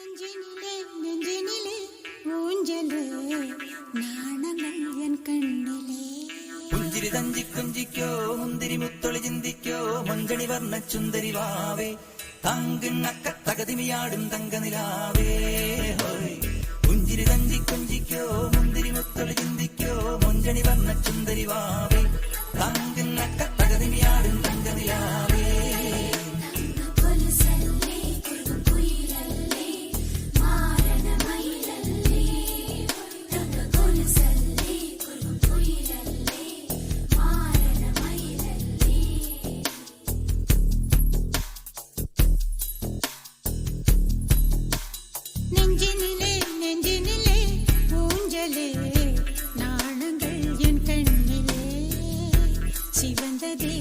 നെഞ്ചിനിലെ നെഞ്ചിനിലെ ഊഞ്ചല് നാണങ്ങൾ N കണ്ണിലെ പുഞ്ചിരി തഞ്ചി കുഞ്ചിക്കോ മുന്തിരി മുത്തൊളി ചിന്തിക്കോ മഞ്ചണി വർണ്ണ ചുന്ദരി വാവേ തങ്കിണ്ണക്ക തകതിമിയാടും തങ്കനിലാവേ പുഞ്ചിരി തഞ്ചി കുഞ്ചിക്കോ മുന്തിരി മുത്തൊളി ചിന്തിക്കോ മഞ്ചണി വർണ്ണ ചുന്ദരി വാവേ തങ്കിണ്ണക്ക തകതിമിയാടും തങ്കനിലാവേ നെഞ്ചിനിലെ നെഞ്ചിനിലെ ഊഞ്ചല് നാണങ്ങൾ എൻ കണ്ണിലെ சிவந்ததே